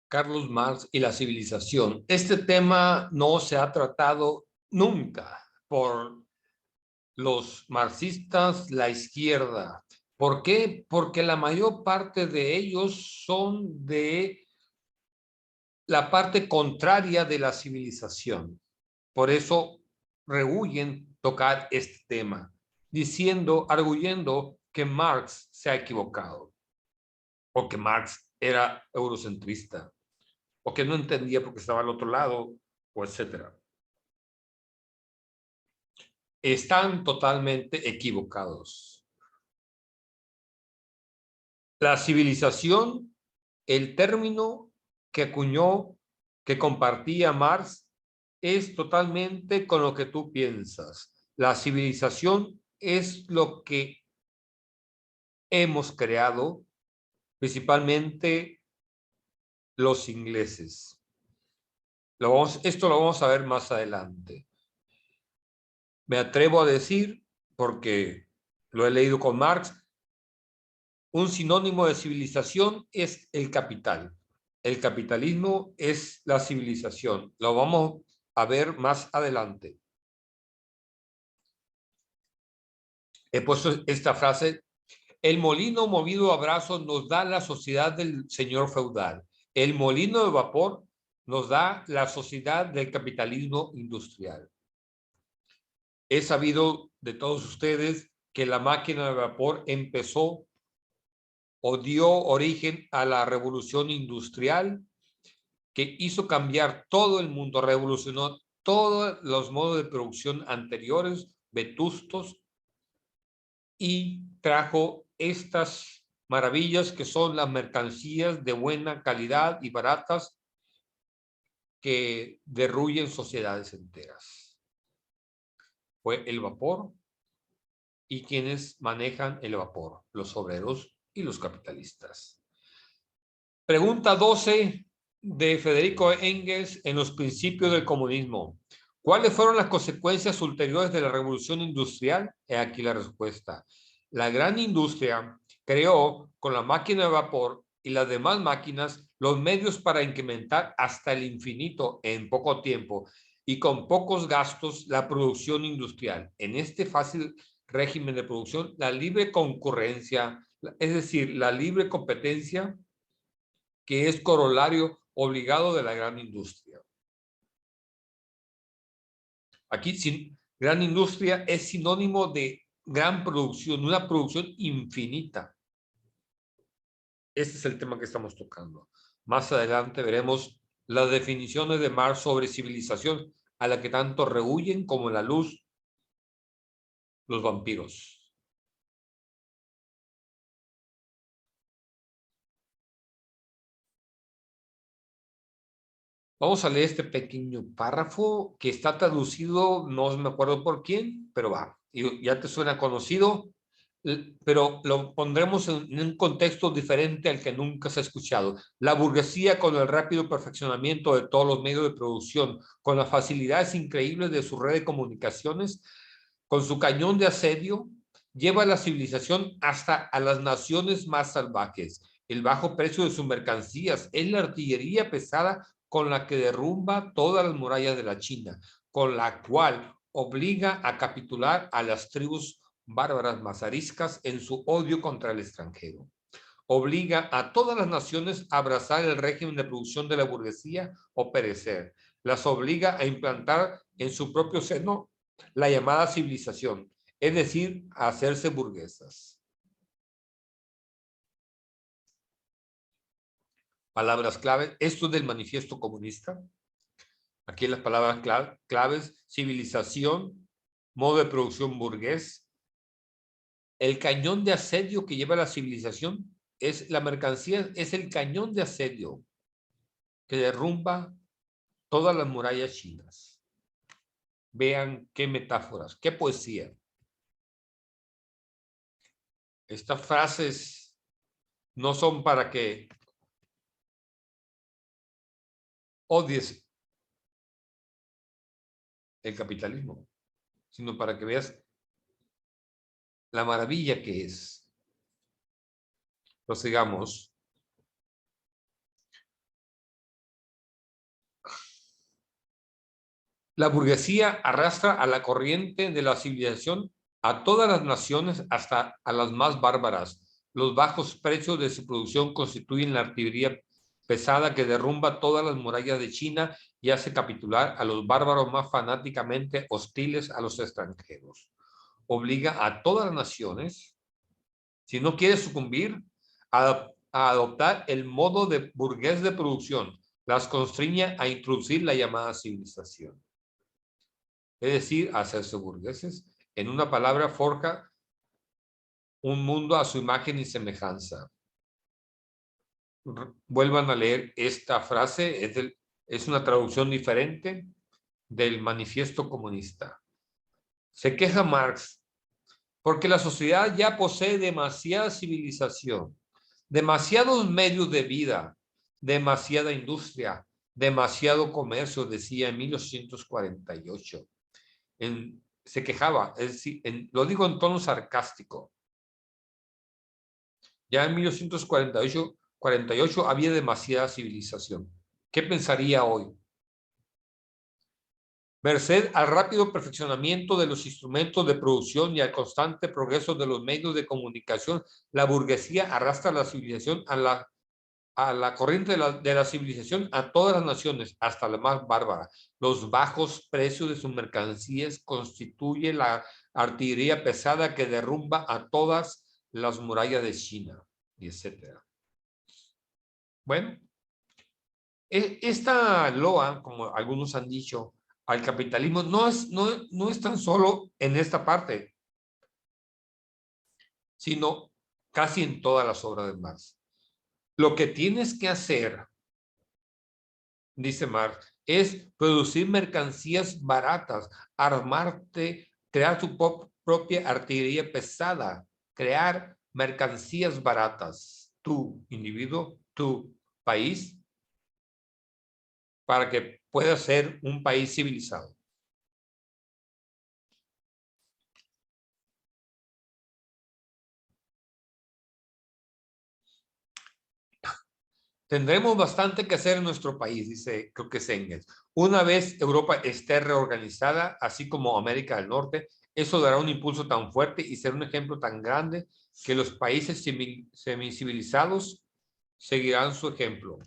Carlos Marx y la civilización. Este tema no se ha tratado nunca por los marxistas, la izquierda. ¿Por qué? Porque la mayor parte de ellos son de la parte contraria de la civilización. Por eso rehúyen tocar este tema, arguyendo que Marx se ha equivocado o que Marx era eurocentrista, o que no entendía porque estaba al otro lado, o etcétera. Están totalmente equivocados. La civilización, el término que acuñó, que compartía Marx, es totalmente con lo que tú piensas. La civilización es lo que hemos creado, principalmente los ingleses. Esto lo vamos a ver más adelante. Me atrevo a decir, porque lo he leído con Marx, un sinónimo de civilización es el capital. El capitalismo es la civilización. Lo vamos a ver más adelante. He puesto esta frase: el molino movido a brazos nos da la sociedad del señor feudal. El molino de vapor nos da la sociedad del capitalismo industrial. He sabido de todos ustedes que la máquina de vapor empezó o dio origen a la revolución industrial, que hizo cambiar todo el mundo, revolucionó todos los modos de producción anteriores, vetustos, y trajo estas maravillas que son las mercancías de buena calidad y baratas que derruyen sociedades enteras. Fue el vapor y quienes manejan el vapor, los obreros y los capitalistas. Pregunta 12 de Federico Engels en los principios del comunismo. ¿Cuáles fueron las consecuencias ulteriores de la revolución industrial? He aquí la respuesta. La gran industria creó con la máquina de vapor y las demás máquinas los medios para incrementar hasta el infinito en poco tiempo y con pocos gastos la producción industrial. En este fácil régimen de producción, la libre concurrencia, es decir, la libre competencia, que es corolario obligado de la gran industria. Aquí, gran industria es sinónimo de gran producción, una producción infinita. Este es el tema que estamos tocando. Más adelante veremos las definiciones de Marx sobre civilización, a la que tanto rehuyen como la luz los vampiros. Vamos a leer este pequeño párrafo que está traducido, no me acuerdo por quién, pero va. Y ya te suena conocido, pero lo pondremos en un contexto diferente al que nunca se ha escuchado. La burguesía, con el rápido perfeccionamiento de todos los medios de producción, con las facilidades increíbles de su red de comunicaciones, con su cañón de asedio, lleva a la civilización hasta a las naciones más salvajes. El bajo precio de sus mercancías es la artillería pesada con la que derrumba todas las murallas de la China, con la cual obliga a capitular a las tribus bárbaras mazariscas en su odio contra el extranjero. Obliga a todas las naciones a abrazar el régimen de producción de la burguesía o perecer. Las obliga a implantar en su propio seno la llamada civilización, es decir, a hacerse burguesas. Palabras clave. Esto es del manifiesto comunista. Aquí las palabras claves: civilización, modo de producción burgués. El cañón de asedio que lleva la civilización es la mercancía, es el cañón de asedio que derrumba todas las murallas chinas. Vean qué metáforas, qué poesía. Estas frases no son para que odies el capitalismo, sino para que veas la maravilla que es. Prosigamos. La burguesía arrastra a la corriente de la civilización a todas las naciones, hasta a las más bárbaras. Los bajos precios de su producción constituyen la artillería pesada que derrumba todas las murallas de China y hace capitular a los bárbaros más fanáticamente hostiles a los extranjeros. Obliga a todas las naciones, si no quiere sucumbir, a adoptar el modo de burgués de producción. Las constriña a introducir la llamada civilización, es decir, a hacerse burgueses. En una palabra, forja un mundo a su imagen y semejanza. Vuelvan a leer esta frase, es una traducción diferente del Manifiesto Comunista. Se queja Marx porque la sociedad ya posee demasiada civilización, demasiados medios de vida, demasiada industria, demasiado comercio, decía en 1848. Se quejaba, es decir, lo digo en tono sarcástico. Ya en 1948 había demasiada civilización. ¿Qué pensaría hoy? Merced al rápido perfeccionamiento de los instrumentos de producción y al constante progreso de los medios de comunicación, la burguesía arrastra la civilización a la corriente de la civilización a todas las naciones, hasta la más bárbara. Los bajos precios de sus mercancías constituyen la artillería pesada que derrumba a todas las murallas de China, y etcétera. Bueno, esta loa, como algunos han dicho, al capitalismo no es tan solo en esta parte, sino casi en todas las obras de Marx. Lo que tienes que hacer, dice Marx, es producir mercancías baratas, armarte, crear tu propia artillería pesada, crear mercancías baratas, tu individuo, tu país, para que pueda ser un país civilizado. Tendremos bastante que hacer en nuestro país, dice, creo que es Engels. Una vez Europa esté reorganizada, así como América del Norte, eso dará un impulso tan fuerte y será un ejemplo tan grande que los países semicivilizados seguirán su ejemplo.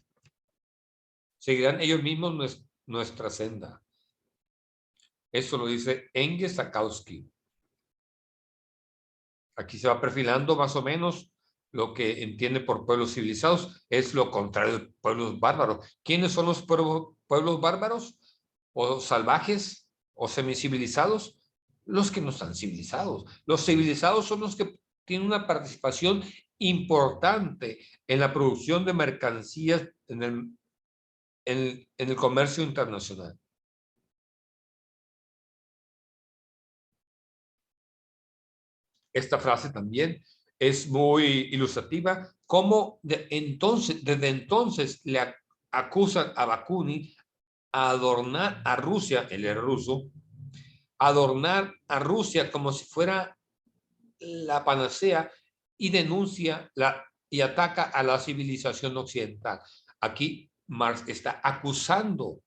Seguirán ellos mismos nuestra senda. Eso lo dice Engels Sakowski. Aquí se va perfilando más o menos lo que entiende por pueblos civilizados, es lo contrario de pueblos bárbaros. ¿Quiénes son los pueblos bárbaros? ¿O salvajes? ¿O semicivilizados? Los que no están civilizados. Los civilizados son los que tienen una participación importante en la producción de mercancías en el comercio internacional. Esta frase también es muy ilustrativa, como desde entonces le acusan a Bakunin a adornar a Rusia, él es ruso, adornar a Rusia como si fuera la panacea y denuncia y ataca a la civilización occidental. Aquí Marx está acusando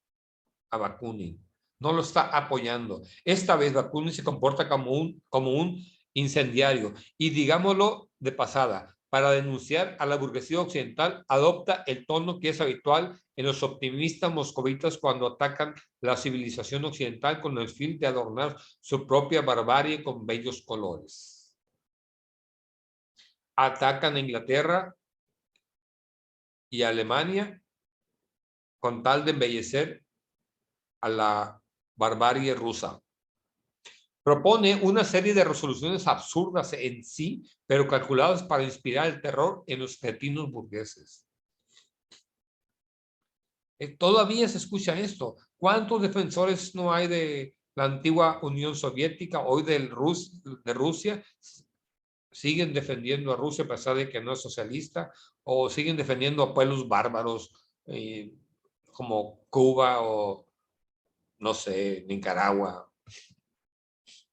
a Bakunin, no lo está apoyando. Esta vez Bakunin se comporta como un incendiario y digámoslo de pasada, para denunciar a la burguesía occidental, adopta el tono que es habitual en los optimistas moscovitas cuando atacan la civilización occidental con el fin de adornar su propia barbarie con bellos colores. Atacan a Inglaterra y a Alemania con tal de embellecer a la barbarie rusa. Propone una serie de resoluciones absurdas en sí, pero calculadas para inspirar el terror en los cretinos burgueses. Todavía se escucha esto. ¿Cuántos defensores no hay de la antigua Unión Soviética, hoy de Rusia? Siguen defendiendo a Rusia a pesar de que no es socialista, o siguen defendiendo a pueblos bárbaros como Cuba o, no sé, Nicaragua,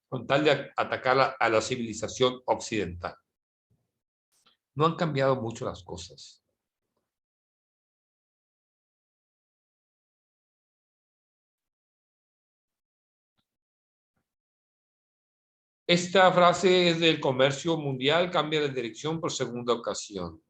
con tal de atacar a la civilización occidental. No han cambiado mucho las cosas. Esta frase es del comercio mundial, cambia de dirección por segunda ocasión.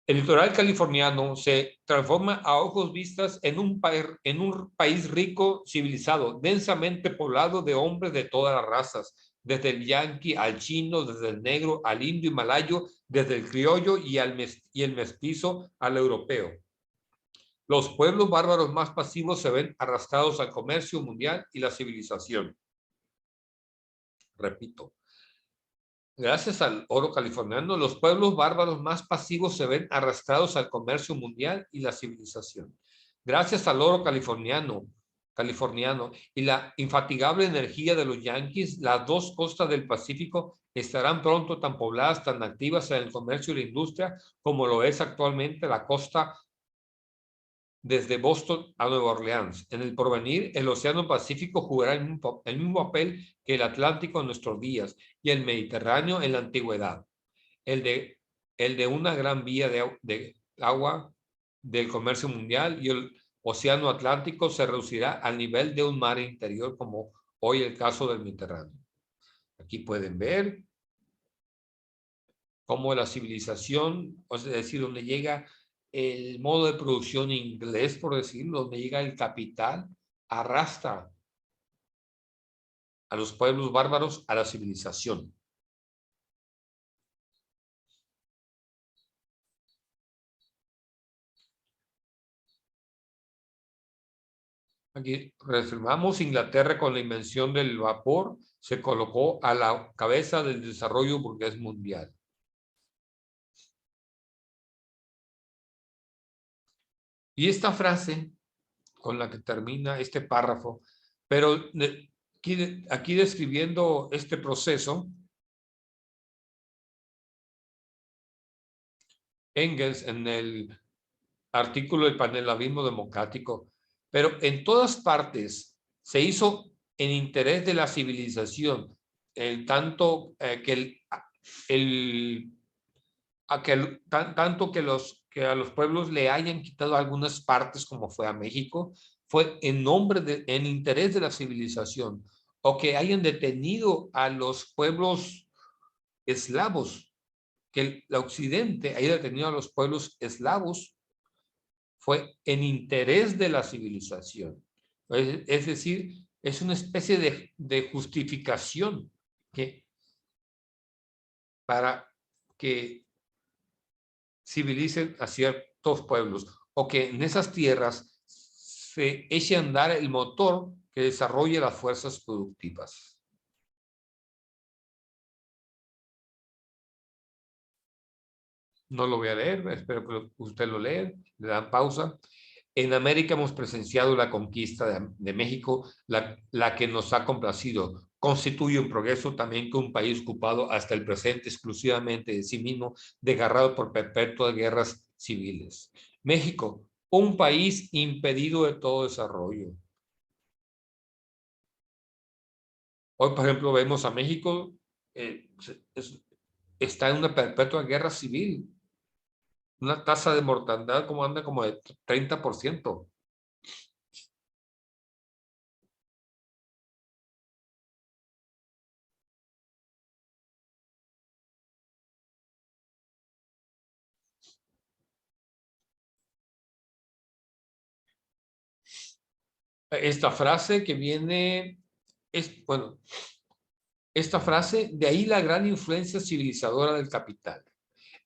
El litoral californiano se transforma a ojos vistas en un país rico, civilizado, densamente poblado de hombres de todas las razas, desde el yanqui al chino, desde el negro al indio y malayo, desde el criollo y el mestizo al europeo. Los pueblos bárbaros más pasivos se ven arrastrados al comercio mundial y la civilización. Repito, gracias al oro californiano, los pueblos bárbaros más pasivos se ven arrastrados al comercio mundial y la civilización. Gracias al oro californiano y la infatigable energía de los yanquis, las dos costas del Pacífico estarán pronto tan pobladas, tan activas en el comercio y la industria como lo es actualmente la costa desde Boston a Nueva Orleans. En el porvenir, el Océano Pacífico jugará el mismo papel que el Atlántico en nuestros días y el Mediterráneo en la antigüedad. El de una gran vía de agua del comercio mundial, y el Océano Atlántico se reducirá al nivel de un mar interior, como hoy el caso del Mediterráneo. Aquí pueden ver cómo la civilización, es decir, donde llega el modo de producción inglés, por decirlo, donde llega el capital, arrastra a los pueblos bárbaros a la civilización. Aquí reafirmamos: Inglaterra, con la invención del vapor, se colocó a la cabeza del desarrollo burgués mundial. Y esta frase con la que termina este párrafo, pero aquí describiendo este proceso, Engels, en el artículo del panelavismo democrático, pero en todas partes se hizo en interés de la civilización, tanto tanto que a los pueblos le hayan quitado algunas partes, como fue a México, fue en interés de la civilización, o que hayan detenido a los pueblos eslavos, que el occidente haya detenido a los pueblos eslavos, fue en interés de la civilización. Es decir, es una especie de justificación para que civilicen a ciertos pueblos, o que en esas tierras se eche a andar el motor que desarrolle las fuerzas productivas. No lo voy a leer, espero que usted lo lea, le dan pausa. En América hemos presenciado la conquista de México, la que nos ha complacido. Constituye un progreso también que un país ocupado hasta el presente exclusivamente de sí mismo, desgarrado por perpetuas guerras civiles. México, un país impedido de todo desarrollo. Hoy, por ejemplo, vemos a México, está en una perpetua guerra civil, una tasa de mortandad como anda como de 30%. Esta frase que viene, bueno, esta frase, de ahí la gran influencia civilizadora del capital.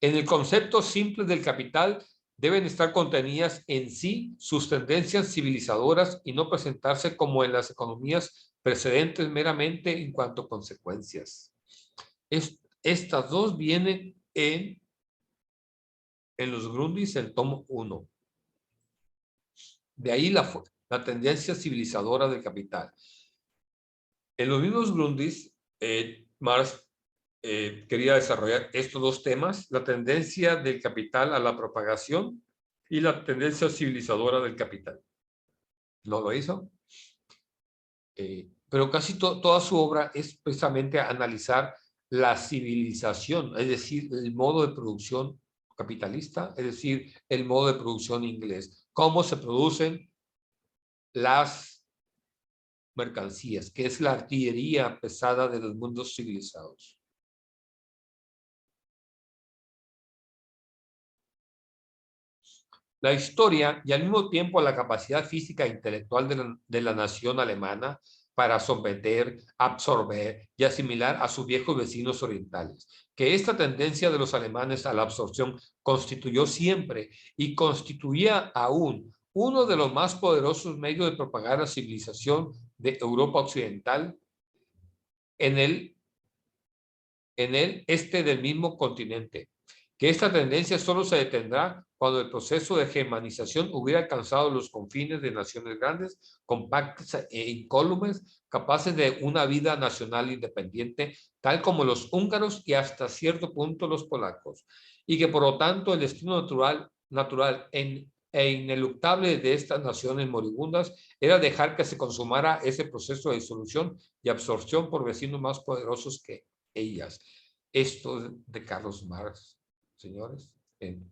En el concepto simple del capital deben estar contenidas en sí sus tendencias civilizadoras y no presentarse como en las economías precedentes meramente en cuanto a consecuencias. Estas dos vienen en los Grundrisse, el tomo 1. De ahí la tendencia civilizadora del capital. En los mismos Grundrisse, Marx quería desarrollar estos dos temas: la tendencia del capital a la propagación y la tendencia civilizadora del capital. No lo hizo, pero casi toda su obra es precisamente analizar la civilización, es decir, el modo de producción capitalista, es decir, el modo de producción inglés, cómo se producen las mercancías, que es la artillería pesada de los mundos civilizados. La historia y al mismo tiempo la capacidad física e intelectual de la nación alemana para someter, absorber y asimilar a sus viejos vecinos orientales. Que esta tendencia de los alemanes a la absorción constituyó siempre y constituía aún uno de los más poderosos medios de propagar la civilización de Europa Occidental en el este del mismo continente. Que esta tendencia solo se detendrá cuando el proceso de germanización hubiera alcanzado los confines de naciones grandes, compactas e incólumes, capaces de una vida nacional independiente, tal como los húngaros y hasta cierto punto los polacos, y que por lo tanto el destino natural e ineluctable de estas naciones moribundas era dejar que se consumara ese proceso de disolución y absorción por vecinos más poderosos que ellas. Esto de Carlos Marx, señores, en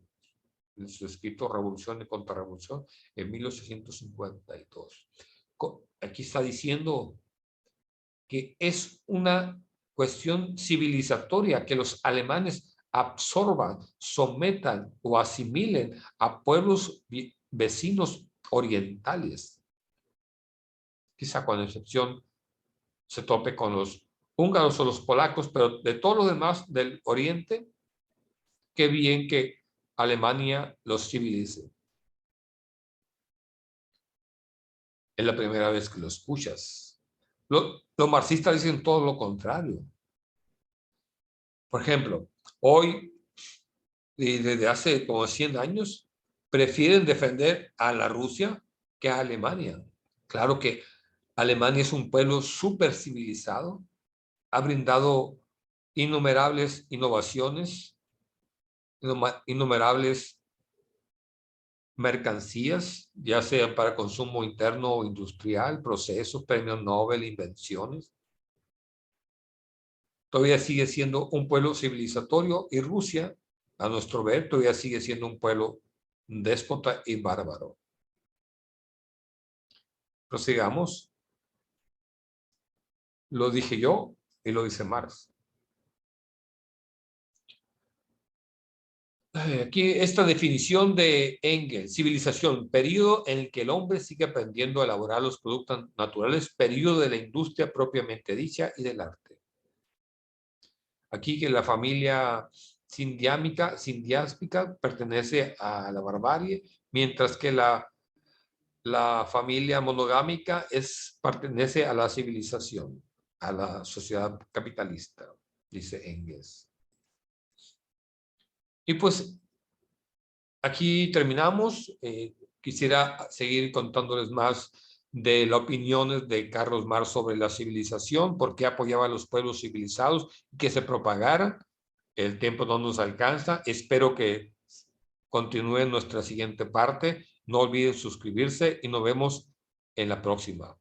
su escrito Revolución y Contrarrevolución en 1852. Aquí está diciendo que es una cuestión civilizatoria que los alemanes absorban, sometan o asimilen a pueblos vecinos orientales. Quizá con excepción se tope con los húngaros o los polacos, pero de todos los demás del oriente, qué bien que Alemania los civilice. Es la primera vez que lo escuchas. Los marxistas dicen todo lo contrario. Por ejemplo, hoy, y desde hace como 100 años, prefieren defender a la Rusia que a Alemania. Claro que Alemania es un pueblo súper civilizado, ha brindado innumerables innovaciones, innumerables mercancías, ya sea para consumo interno o industrial, procesos, premios Nobel, invenciones. Todavía sigue siendo un pueblo civilizatorio y Rusia, a nuestro ver, todavía sigue siendo un pueblo déspota y bárbaro. Prosigamos. Lo dije yo y lo dice Marx. Aquí esta definición de Engels, civilización, periodo en el que el hombre sigue aprendiendo a elaborar los productos naturales, periodo de la industria propiamente dicha y del arte. Aquí que la familia sindiáspica pertenece a la barbarie, mientras que la familia monogámica pertenece a la civilización, a la sociedad capitalista, dice Engels. Y pues aquí terminamos. Quisiera seguir contándoles más de las opiniones de Carlos Marx sobre la civilización, por qué apoyaba a los pueblos civilizados, que se propagara. El tiempo no nos alcanza. Espero que continúen nuestra siguiente parte. No olviden suscribirse y nos vemos en la próxima.